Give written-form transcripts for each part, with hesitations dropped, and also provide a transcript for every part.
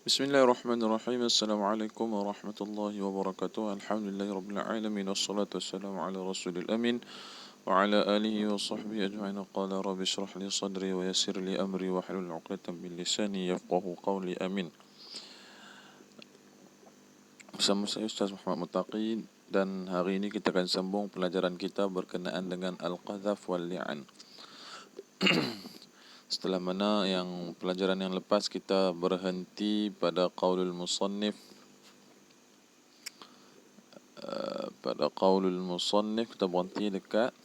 Bismillahirrahmanirrahim. Assalamualaikum warahmatullahi wabarakatuh. Alhamdulillahirabbil alamin wassalatu wassalamu ala rasulil amin wa ala alihi wa sahbihi ajma'in. Qala rabbi shrah li sadri wa yassir li amri wa hlul 'uqdatam min lisani yafqahu qawli. Amin. Bersama saya Ustaz Muhammad Muttaqi, dan hari ini kita akan sambung pelajaran kita berkenaan dengan al-qadhaf wal li'an. Setelah mana yang pelajaran yang lepas kita berhenti pada qaulul musannif, kita berhenti dekat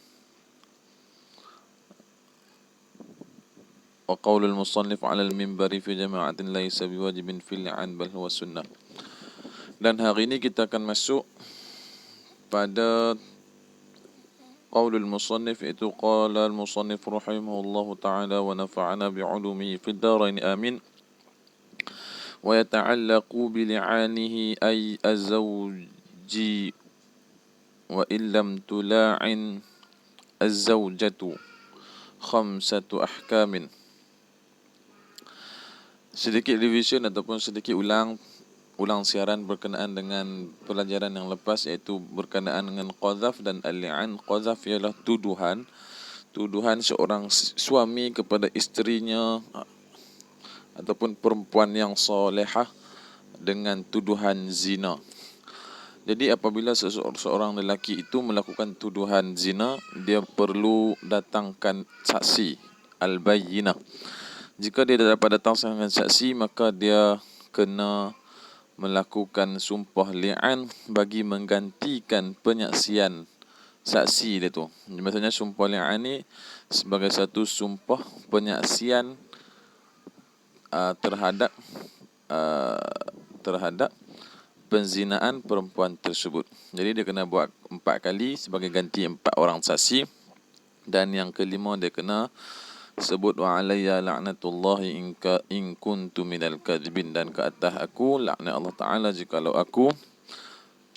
wa qaulul musannif 'ala al-minbari fi jama'atin laysa biwajibin fil li'an bal huwa sunnah. Dan hari ini kita akan masuk pada qaulul musannif, iaitu qala al-musannif rahimahullahu ta'ala wa nafa'ana bi'ulumihi fid darain amin. Wa yata'allaqu bi li'anihi ay az-zawji wa illam tula'in az-zawjatu khamsatu ahkamin. Sedikit revision ataupun sedikit ulang siaran berkenaan dengan pelajaran yang lepas, iaitu berkenaan dengan qadhaf dan al-li'an. Qadhaf ialah tuduhan seorang suami kepada isterinya ataupun perempuan yang solehah dengan tuduhan zina. Jadi apabila seorang lelaki itu melakukan tuduhan zina, dia perlu datangkan saksi, al-bayyinah. Jika dia tidak dapat datangkan saksi, maka dia kena melakukan sumpah li'an bagi menggantikan penyaksian saksi dia tu. Maksudnya sumpah li'an ni sebagai satu sumpah penyaksian terhadap penzinaan perempuan tersebut. Jadi dia kena buat 4 kali sebagai ganti 4 orang saksi, dan yang kelima dia kena sebut wa alayya la'natullahi in kuntu minal kadhibin, dan ke atas aku laknat Allah Ta'ala jikalau aku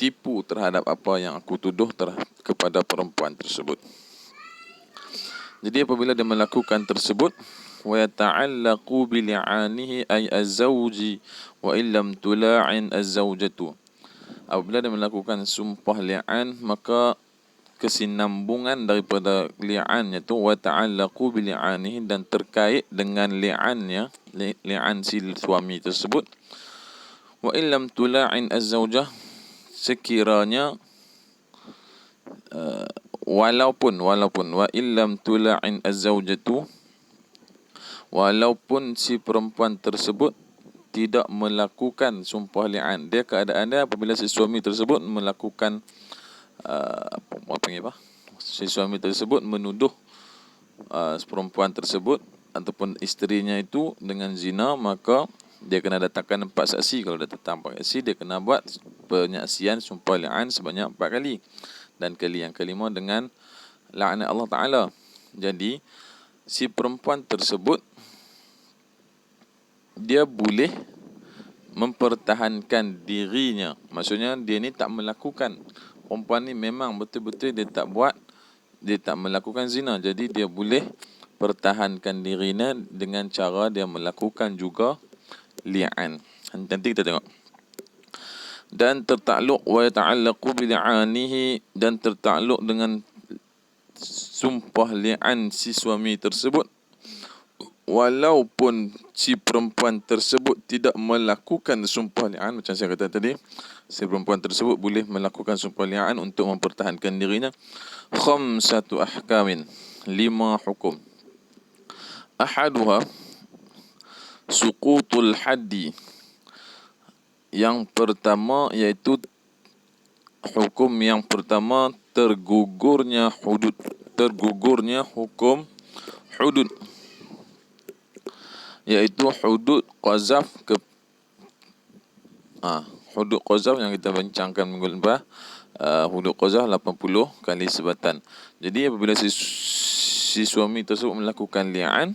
tipu terhadap apa yang aku tuduh kepada perempuan tersebut. Jadi apabila dia melakukan tersebut, wa yata'allaqu bi li'anihi ay az-zawji wa illam tula'in az-zawjatu. Apabila dia melakukan sumpah li'an, maka kesinambungan daripada li'annya tu wa ta'allaqu bi li'anihi, dan terkait dengan li'annya, li'an si suami tersebut. Wa illam tula'in az-zawjah, sekiranya walaupun wa illam tula'in az-zawjatu, walaupun si perempuan tersebut tidak melakukan sumpah li'an. Dia keadaannya apabila si suami tersebut melakukan si suami tersebut menuduh perempuan tersebut ataupun isterinya itu dengan zina, maka dia kena datangkan 4 saksi. Kalau dia datang 4 saksi, dia kena buat penyaksian sumpah li'an sebanyak 4 kali, dan kali yang kelima dengan laknat Allah Ta'ala. Jadi si perempuan tersebut dia boleh mempertahankan dirinya. Maksudnya dia ni tak melakukan, perempuan ni memang betul-betul dia tak melakukan zina. Jadi dia boleh pertahankan dirinya dengan cara dia melakukan juga li'an. Nanti kita tengok. Dan tertakluk wa yata'allaqu bi li'anihi, dan tertakluk dengan sumpah li'an si suami tersebut, walaupun si perempuan tersebut tidak melakukan sumpah li'an. Macam saya kata tadi, si perempuan tersebut boleh melakukan sumpah li'an untuk mempertahankan dirinya. Khamsatu ahkamin, 5 hukum. Ahaduha suqutul haddi. Yang pertama, iaitu hukum yang pertama, tergugurnya hukum hudud, iaitu hudud qazaf hudud qazaf yang kita bincangkan minggu lepas. Hudud qazaf 80 kali sebatan. Jadi apabila si suami tersebut melakukan li'an,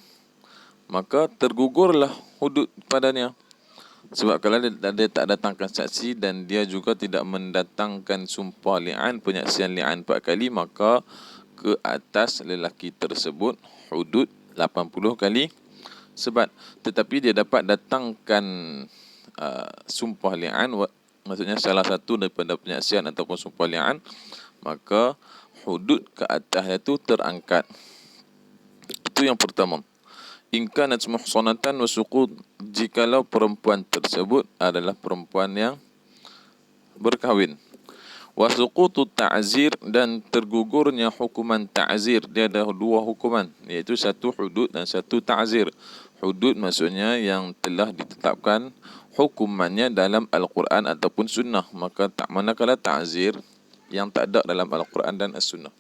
maka tergugurlah hudud padanya. Sebab kalau dia tak datangkan saksi dan dia juga tidak mendatangkan sumpah li'an, penyaksian li'an 4 kali, maka ke atas lelaki tersebut hudud 80 kali sebat. Tetapi dia dapat datangkan sumpah li'an, maksudnya salah satu daripada penyaksian ataupun sumpah li'an, maka hudud ke atasnya itu terangkat. Itu yang pertama. In kanat muhsanatan wa suqud, jikalau perempuan tersebut adalah perempuan yang berkahwin. Wa suqutu ta'zir, dan tergugurnya hukuman ta'zir. Dia ada dua hukuman, iaitu satu hudud dan satu ta'zir. Hudud maksudnya yang telah ditetapkan hukumannya dalam Al-Quran ataupun Sunnah. Maka manakala ta'zir yang tak ada dalam Al-Quran dan As-Sunnah.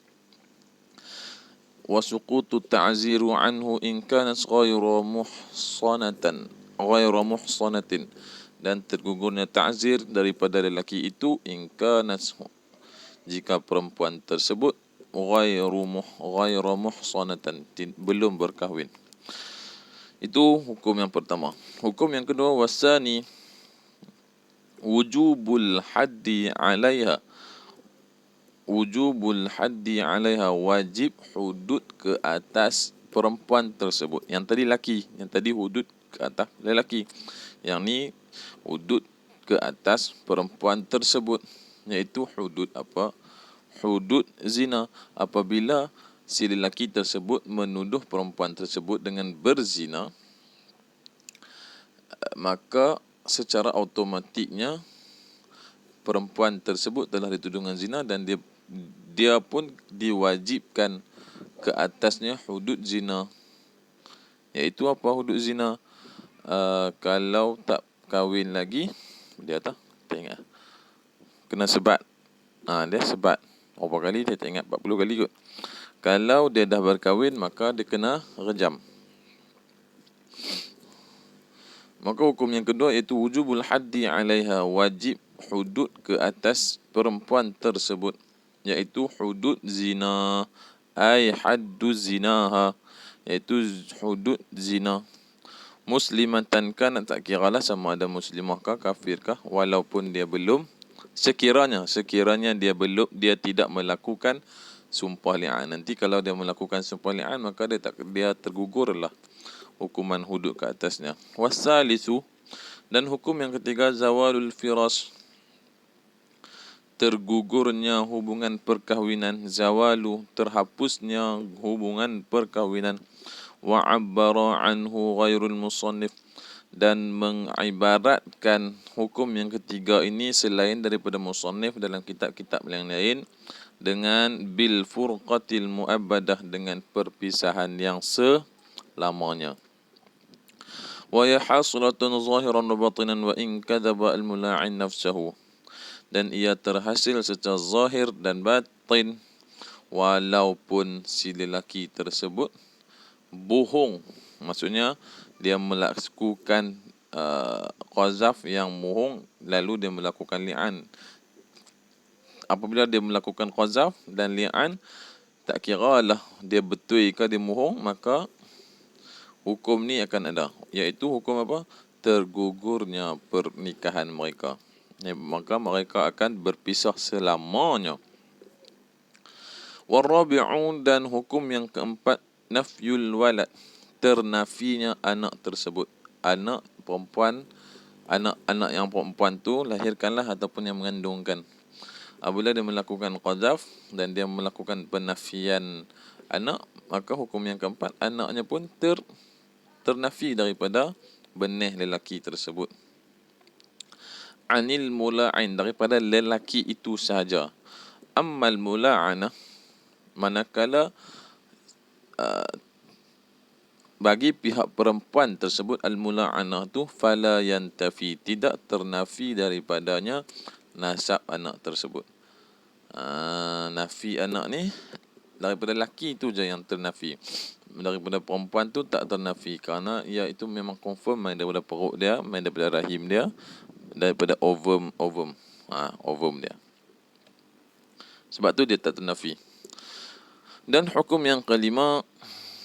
Wa suqutu ta'ziru anhu in kanat ghayra muhsanatin, dan tergugurnya ta'zir daripada lelaki itu in kanat, jika perempuan tersebut ghayra muhsanatan, belum berkahwin. Itu hukum yang pertama. Hukum yang kedua, wasani wujubul haddi 'alaiha. Wujubul haddi 'alaiha, wajib hudud ke atas perempuan tersebut. Yang tadi laki, yang tadi hudud ke atas lelaki. Yang ni hudud ke atas perempuan tersebut, iaitu hudud apa? Hudud zina. Apabila si lelaki tersebut menuduh perempuan tersebut dengan berzina, maka secara automatiknya perempuan tersebut telah dituduh dengan zina, dan dia pun diwajibkan ke atasnya hudud zina. Iaitu apa hudud zina? Kalau tak kahwin lagi, dia tak ingat, kena sebat. Dia sebat berapa kali, saya tak ingat, 40 kali kot. Kalau dia dah berkahwin, maka dia kena rejam. Maka hukum yang kedua iaitu wujubul haddi 'alaiha, wajib hudud ke atas perempuan tersebut, iaitu hudud zina, ai haddu zinaha, iaitu hudud zina. Muslimatan kan, tak kiralah sama ada muslimahkah kafirkah, walaupun dia belum, sekiranya dia tidak melakukan sumpah li'an. Nanti kalau dia melakukan sumpah li'an, maka dia tergugurlah hukuman hudud ke atasnya. Wasalisu, dan hukum yang ketiga, zawalul firas, tergugurnya hubungan perkahwinan. Zawalu, terhapusnya hubungan perkahwinan. Wa 'abbara anhu ghairul musannif, dan mengibaratkan hukum yang ketiga ini selain daripada musannif dalam kitab-kitab yang lain dengan bil furqatil mu'abbadah, dengan perpisahan yang selamanya. Wa yahasulatun zahiran wa batinan wa in kadzaba al mula'in nafsahu, dan ia terhasil secara zahir dan batin walaupun si lelaki tersebut bohong. Maksudnya dia melakukan qazaf yang bohong, lalu dia melakukan li'an. Apabila dia melakukan qazaf dan li'an, tak kiralah dia betul ke dia bohong, maka hukum ni akan ada, iaitu hukum apa? Tergugurnya pernikahan mereka. Maka mereka akan berpisah selamanya. Warabi'un, dan hukum yang keempat, nafyul walad, ternafinya anak tersebut. Anak perempuan, anak yang perempuan tu lahirkanlah ataupun yang mengandungkan. Apabila dia melakukan qazaf dan dia melakukan penafian anak, maka hukum yang keempat, anaknya pun ternafi daripada benih lelaki tersebut. Anil mula'in, daripada lelaki itu sahaja. Ammal mula'anah, manakala bagi pihak perempuan tersebut, al-mula'anah tu fala yantafi, tidak ternafi daripadanya nasab anak tersebut. Nafi anak ni daripada lelaki tu je yang ternafi, daripada perempuan tu tak ternafi, kerana ia itu memang confirm main daripada perut dia, main daripada rahim dia, daripada ovum dia. Sebab tu dia tak ternafi. Dan hukum yang kelima,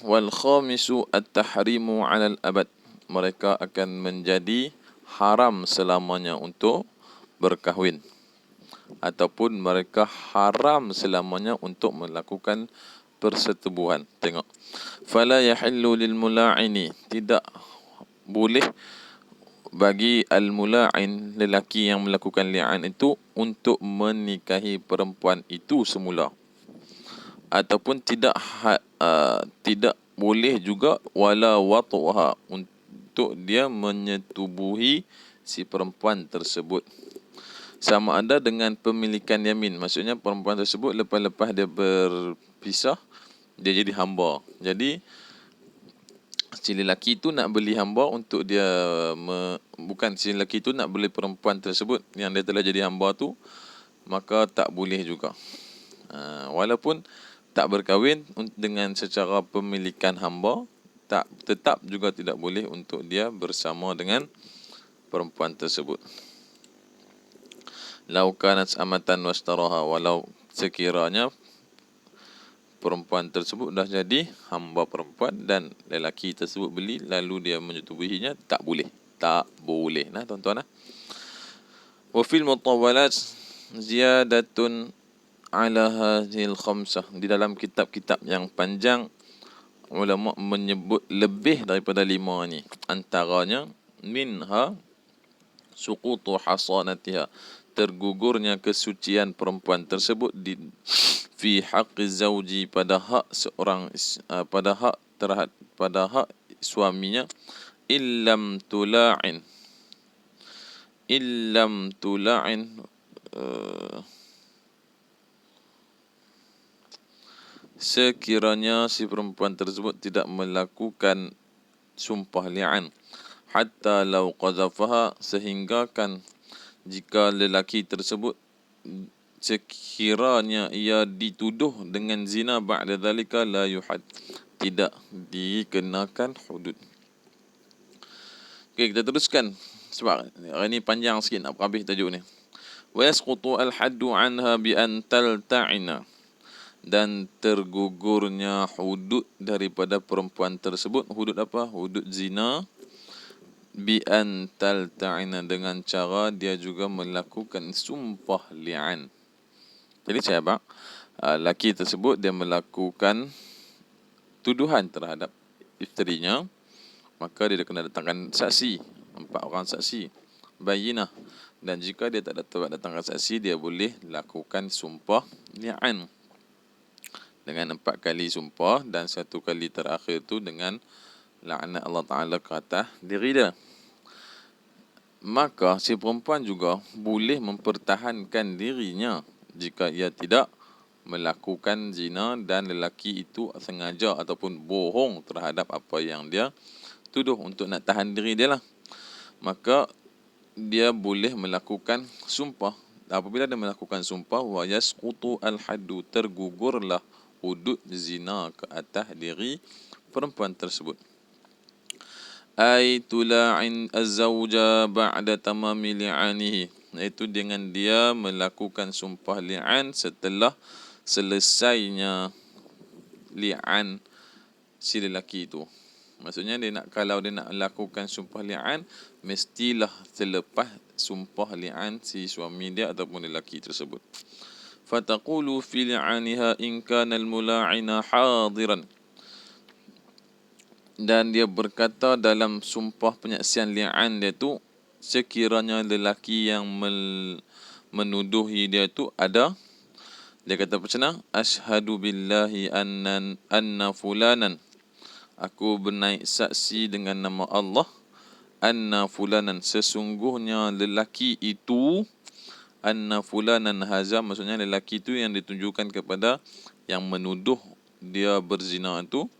wal khamisu at-tahrimu 'alal abad, mereka akan menjadi haram selamanya untuk berkahwin, ataupun mereka haram selamanya untuk melakukan persetubuhan. Tengok, fala yahillu lil mula'ini, tidak boleh bagi al-mula'in, lelaki yang melakukan li'an itu, untuk menikahi perempuan itu semula, ataupun tidak boleh juga wala watuha, untuk dia menyetubuhi si perempuan tersebut. Sama ada dengan pemilikan yamin, maksudnya perempuan tersebut lepas-lepas dia berpisah, dia jadi hamba. Jadi si lelaki itu nak beli hamba untuk dia bukan, si lelaki itu nak beli perempuan tersebut yang dia telah jadi hamba tu, maka tak boleh juga. Walaupun tak berkahwin dengan secara pemilikan hamba, tetap juga tidak boleh untuk dia bersama dengan perempuan tersebut. Lau kanat amatan wastaraha, walau sekiranya perempuan tersebut dah jadi hamba perempuan dan lelaki tersebut beli lalu dia menyetubuhinya, tak boleh. Tak boleh. Nah tuan-tuan. Wa fil mutawwalat ziyadatun ala hadhil khamsah. Di dalam kitab-kitab yang panjang, ulama menyebut lebih daripada 5 ni. Antaranya minha suqutu hasanatiha, tergugurnya kesucian perempuan tersebut fi haqqi zauji, pada hak seorang, pada hak suaminya, illam tula'in sekiranya si perempuan tersebut tidak melakukan sumpah li'an, hatta law qazafaha, sehingga kan jika lelaki tersebut sekiranya ia dituduh dengan zina, ba'da dhalika la yuhad, tidak dikenakan hudud. Okey, kita teruskan sebab hari ni panjang sikit nak habis tajuk ni. Wa yasqutu al-haddu anha bi an talta'ina, dan tergugurnya hudud daripada perempuan tersebut. Hudud apa? Hudud zina. Bi an talta'ina, dengan cara dia juga melakukan sumpah li'an. Jadi sahabat, lelaki tersebut dia melakukan tuduhan terhadap isterinya, maka dia kena datangkan saksi, 4 orang saksi, bayinah. Dan jika dia tak datangkan saksi, dia boleh lakukan sumpah li'an dengan 4 kali sumpah, dan 1 kali terakhir tu dengan laknat Allah Ta'ala ke atas diri dia. Maka si perempuan juga boleh mempertahankan dirinya jika ia tidak melakukan zina dan lelaki itu sengaja ataupun bohong terhadap apa yang dia tuduh, untuk nak tahan diri dia lah. Maka dia boleh melakukan sumpah. Apabila dia melakukan sumpah, wa yasqutu al-haddu, tergugurlah hudud zina ke atas diri perempuan tersebut. Ay tula'in az-zawja ba'da tamami li'anihi, iaitu dengan dia melakukan sumpah li'an setelah selesainya li'an si lelaki itu. Maksudnya kalau dia nak lakukan sumpah li'an, mestilah selepas sumpah li'an si suami dia ataupun lelaki tersebut. Fataqulu fi li'aniha in kana al-mula'ina hadiran, dan dia berkata dalam sumpah penyaksian li'an dia tu, sekiranya lelaki yang menuduhi dia tu ada, dia kata macam mana? Ashhadu billahi anna fulanan, aku bernaik saksi dengan nama Allah, anna fulanan, sesungguhnya lelaki itu, anna fulanan haza, maksudnya lelaki itu yang ditunjukkan kepada yang menuduh dia berzina itu,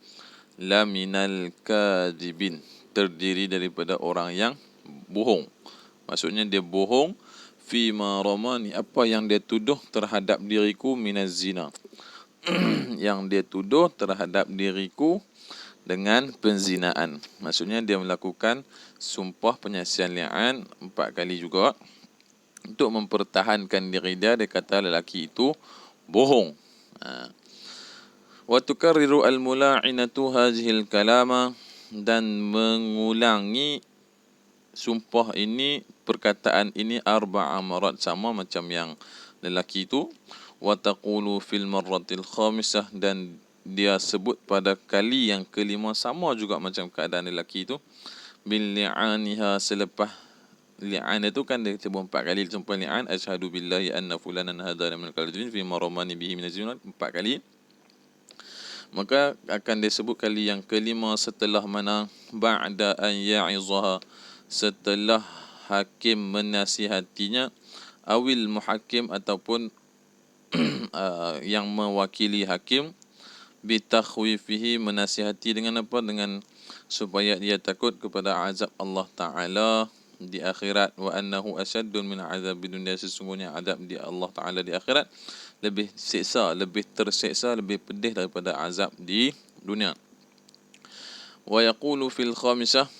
la minal kadhibin, terdiri daripada orang yang bohong. Maksudnya dia bohong fima ramani, apa yang dia tuduh terhadap diriku, minaz zina, yang dia tuduh terhadap diriku dengan penzinaan. Maksudnya dia melakukan sumpah penyaksian li'an 4 kali juga untuk mempertahankan diri dia. Dia kata lelaki itu bohong. Wa tukarriru al-mula'inatu hadhil kalama, dan mengulangi sumpah ini, perkataan ini, 4 marat, sama macam yang lelaki itu. Wa taqulu fil marratil khamisah, dan dia sebut pada kali yang kelima, sama juga macam keadaan lelaki itu. bil li'aniha selepas li'an itu kan dia sebut 4 kali jumpa li'an, asyhadu billahi anna fulanan hadana minal kadhibin fi ma ramani bihi minaz zina, 4 kali. Maka akan disebut kali yang kelima setelah mana ba'da an ya'izaha, setelah hakim menasihatinya, awil muhakim ataupun yang mewakili hakim, bitakhwifihi menasihati dengan apa, dengan supaya dia takut kepada azab Allah Ta'ala di akhirat, wa annahu asyaddun min azab dunia, sesungguhnya azab di Allah Ta'ala di akhirat lebih siksa, lebih tersiksa, lebih pedih daripada azab di dunia. Wa yaqulu fil khamisah,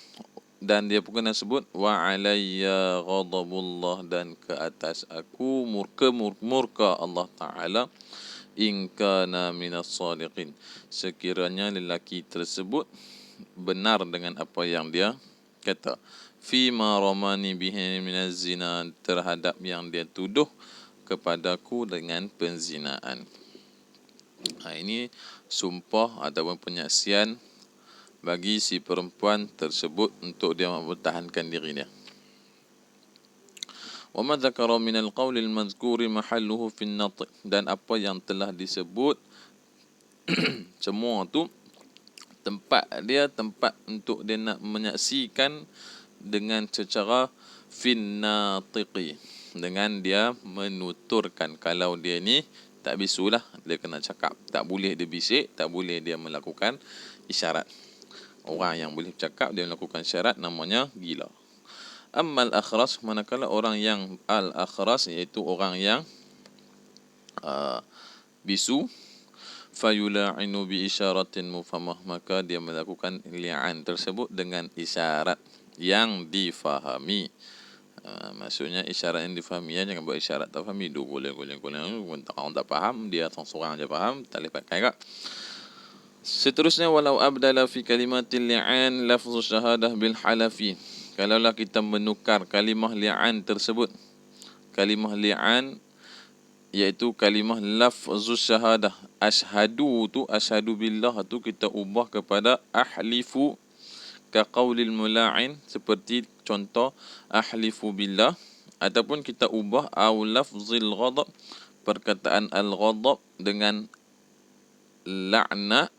dan dia pun kena sebut wa alayya ghadabullah, dan ke atas aku murka Allah Ta'ala, in kana minas sadiqin, sekiranya lelaki tersebut benar dengan apa yang dia kata, fi ma ramani bihi minaz zina, terhadap yang dia tuduh kepadaku dengan penzinaan. Ini sumpah ataupun penyaksian bagi si perempuan tersebut untuk dia mempertahankan dirinya. Wa ma dzakara min al-qawl al-mazkuri mahalluhu fi an-natq, dan apa yang telah disebut semua tu tempat untuk dia nak menyaksikan dengan secara finnatiqi, dengan dia menuturkan. Kalau dia ni tak bisulah, dia kena cakap, tak boleh dia bisik, tak boleh dia melakukan isyarat. Orang yang boleh cakap dia melakukan isyarat namanya gila. Ammal akhras, manakala orang yang al-akhras, iaitu orang yang bisu, fayula'inu bi isyaratin mufhamah, maka dia melakukan li'an tersebut dengan isyarat yang difahami. Maksudnya isyarat yang difahami, ya, jangan buat isyarat tak fahami, orang tak faham, dia seorang je faham, tak boleh pakai kak. Seterusnya, walau abdala fi kalimatil li'an lafzu syahadah bil halafi, kalaulah kita menukar kalimah li'an tersebut, kalimah li'an iaitu kalimah lafzus syahadah, asyhadu tu, asyhadu billah tu kita ubah kepada ahlifu, ka qaulil mula'in, seperti contoh ahlifu billah, ataupun kita ubah au lafzil ghadab, perkataan al-ghadab dengan la'nat,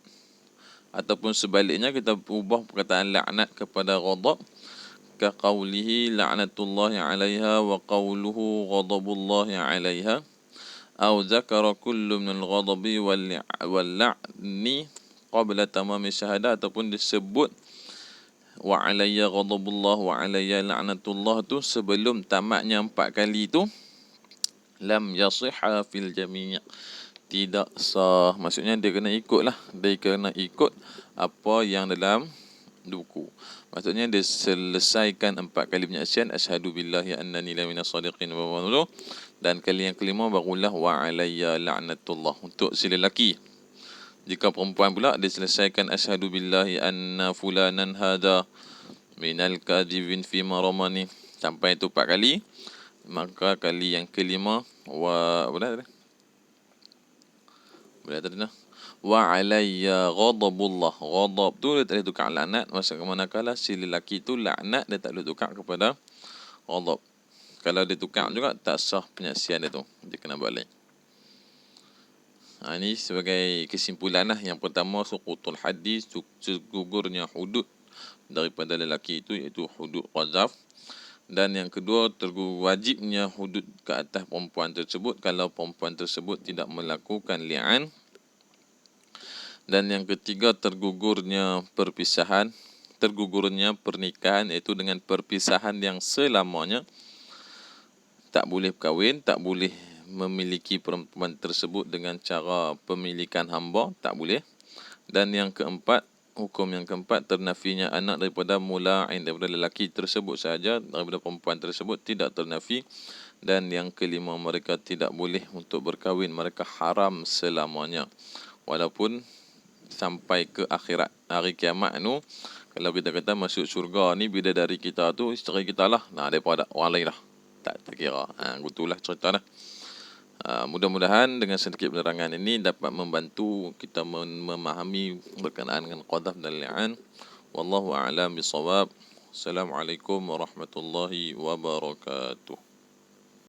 ataupun sebaliknya kita ubah perkataan la'nat kepada ghadab, ka qaulihi la'natullahi 'alaiha wa qauluhu ghadabullahi 'alaiha, au zakara kullu min al-ghadabi wal la'ni qabla tamami syahadah, ataupun disebut wa 'alayya ghadabullah wa 'alayya la'natullah tu sebelum tamatnya 4 kali tu, lam yasihha fil jami', tidak sah. Maksudnya dia kena ikutlah, dia kena ikut apa yang dalam buku. Maksudnya dia selesaikan 4 kali penyaksian, asyhadu billahi annani la minas sadiqin wa dan kali yang kelima barulah wa alayya la'natullah untuk si lelaki. Jika perempuan pula dia selesaikan asyhadu billahi anna fulanan hadha minal kadhibin fi ma ramani, sampai itu 4 kali, maka kali yang kelima wa wa alayya ghadabullah, ghadab tu dia tak boleh tukar laknat, manakala si lelaki tu laknat dia tak boleh tukar kepada ghadab. Kalau dia tukar juga tak sah penyaksian dia tu, dia kena balik. Ini sebagai kesimpulan lah. Yang pertama, suqutul hadis, gugurnya hudud daripada lelaki itu, iaitu hudud qazaf. Dan yang kedua, wajibnya hudud ke atas perempuan tersebut kalau perempuan tersebut tidak melakukan li'an. Dan yang ketiga, tergugurnya pernikahan, iaitu dengan perpisahan yang selamanya, tak boleh berkahwin, tak boleh memiliki perempuan tersebut dengan cara pemilikan hamba, tak boleh. Dan yang keempat, hukum yang keempat, ternafinya anak daripada mula'in, daripada lelaki tersebut sahaja, daripada perempuan tersebut tidak ternafi. Dan yang kelima, mereka tidak boleh untuk berkahwin, mereka haram selamanya. Walaupun sampai ke akhirat, hari kiamat tu, kalau kita kata masuk syurga ni, bidadari kita tu isteri kita lah, daripada orang lain lah, tak terkira. Itulah cerita dah. Mudah-mudahan dengan sedikit penerangan ini dapat membantu kita memahami berkenaan dengan qadhaf dan li'an. Wallahu a'lam bisawab. Assalamualaikum warahmatullahi wabarakatuh.